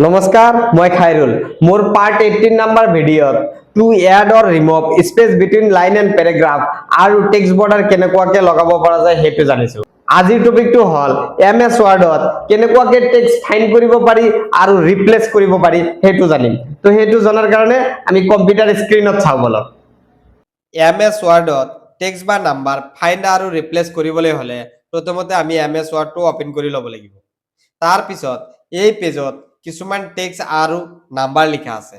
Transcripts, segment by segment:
নমস্কাৰ মই খাইৰুল মোৰ পাৰ্ট 18 নম্বৰ ভিডিঅ'ত to add or remove space between line and paragraph আৰু টেক্সট বৰ্ডাৰ কেনেকুৱাকৈ লগাব পৰা যায় সেইটো জানিছো। আজিৰ টপিকটো হ'ল এমএছ ৱৰ্ডত কেনেকুৱাকৈ টেক্সট ফাইন্ড কৰিব পাৰি আৰু ৰিপ্লেচ কৰিব পাৰি সেইটো জানিম। তো সেইটো জনাৰ কাৰণে আমি কম্পিউটাৰ স্ক্ৰীনত চাওঁ বলক। এমএছ ৱৰ্ডত টেক্সট বা নাম্বাৰ ফাইন্ড আৰু ৰিপ্লেচ কৰিবলৈ হ'লে প্ৰথমতে আমি এমএছ ৱৰ্ডটো ওপেন কৰি ল'ব লাগিব। তাৰ পিছত এই পেজত কিছুমান টেক্সট আৰু নাম্বাৰ লিখা আছে।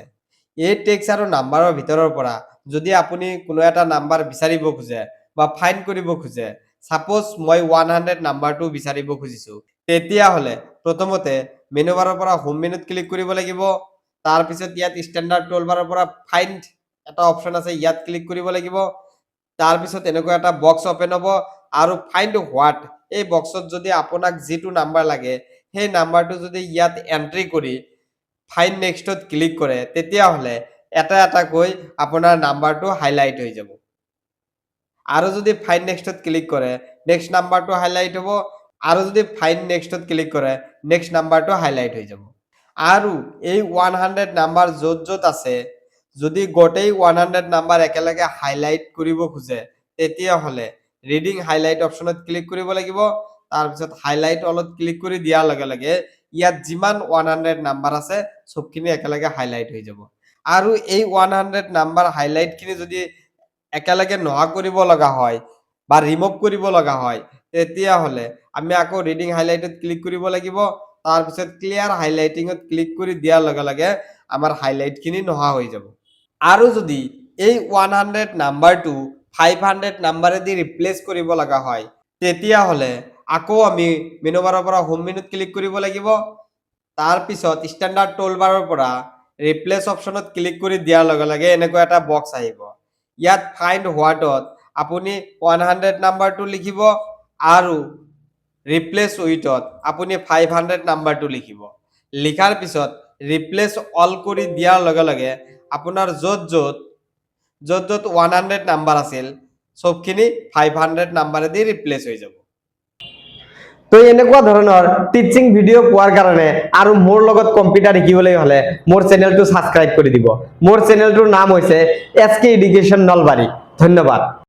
এই টেক্সট আৰু নাম্বাৰৰ ভিতৰৰ পৰা যদি আপুনি কোনো এটা নাম্বাৰ বিচাৰিব খোজে বা ফাইন্ড কৰিব খোজে, সাপোজ মই 100 নাম্বাৰটো বিচাৰিব খুজিছো, তেতিয়া হলে প্ৰথমতে মেনু বাৰৰ পৰা হোম মেনুত ক্লিক কৰিব লাগিব। তাৰ পিছত ইয়াত ষ্টেণ্ডাৰ্ড টুলবাৰৰ পৰা ফাইন্ড এটা অপচন আছে, ইয়াত ক্লিক কৰিব লাগিব। তাৰ পিছত এনেকুৱা এটা বক্স ওপেন হ'ব আৰু ফাইন্ড হোৱাট এই বক্সত যদি আপোনাক যেটো নাম্বাৰ লাগে সেই নাম্বাৰটো যদি ইয়াত এন্ট্ৰি কৰি ফাইন্ড নেক্সটত ক্লিক কৰে, তেতিয়া হলে এটা এটা কৈ আপোনাৰ নাম্বাৰটো হাইলাইট হৈ যাব। আৰু যদি ফাইন্ড নেক্সটত ক্লিক কৰে নেক্সট নাম্বাৰটো হাইলাইট হ'ব, আৰু যদি ফাইন্ড নেক্সটত ক্লিক কৰে নেক্সট নাম্বাৰটো হাইলাইট হৈ যাব। আৰু এই 100 নাম্বাৰ য'ত য'ত আছে যদি গোটেই 100 নাম্বাৰ একেলগে হাইলাইট কৰিব খোজে, তেতিয়া হলে ৰিডিং হাইলাইট অপচনত ক্লিক কৰিব লাগিব। তাৰ পিছত হাইলাইট অলত ক্লিক কৰি দিয়াৰ লগে লগে ইয়াত যিমান 100 নাম্বাৰ আছে সবখিনি একেলগে হাইলাইট হৈ যাব। আৰু এই 100 নাম্বাৰ হাইলাইট খিনি যদি একেলগে নোহোৱা কৰিব লগা হয় বা ৰিমুভ কৰিব লগা হয়, তেতিয়া হলে আমি আকৌ ৰিডিং হাইলাইটত ক্লিক কৰিব লাগিব। তাৰ পিছত ক্লিয়াৰ হাইলাইটিংত ক্লিক কৰি দিয়াৰ লগে লগে আমাৰ হাইলাইট খিনি নোহোৱা হৈ যাব। আৰু যদি এই 100 নাম্বাৰটো 500 নাম্বাৰেদি ৰিপ্লেচ কৰিব লগা হয়, তেতিয়া হলে আকৌ আমি মেনু বাৰৰ পৰা হোম মেনুত ক্লিক কৰিব লাগিব। তাৰ পিছত ষ্টেণ্ডাৰ্ড টুলবাৰৰ পৰা ৰিপ্লেচ অপচনত ক্লিক কৰি দিয়াৰ লগে লগে এনেকুৱা এটা বক্স আহিব। ইয়াত ফাইন্ড হোৱাটত আপুনি 100 নাম্বাৰটো লিখিব আৰু ৰিপ্লেচ উইথত আপুনি 500 নাম্বাৰটো লিখিব। লিখাৰ পিছত ৰিপ্লেচ অল কৰি দিয়াৰ লগে লগে আপোনাৰ য'ত য'ত 100 নাম্বাৰ আছিল সবখিনি 500 নাম্বাৰেদি ৰিপ্লেচ হৈ যাব। তো এনেকুৱা ধৰণৰ টিচিং ভিডিঅ' পোৱাৰ কাৰণে আৰু মোৰ লগত কম্পিউটাৰ শিকিবলৈ হলে মোৰ চেনেলটো সাবস্ক্ৰাইব কৰি দিব। মোৰ চেনেলটোৰ নাম হৈছে SK এডুকেশ্যন নলবাৰী। ধন্যবাদ।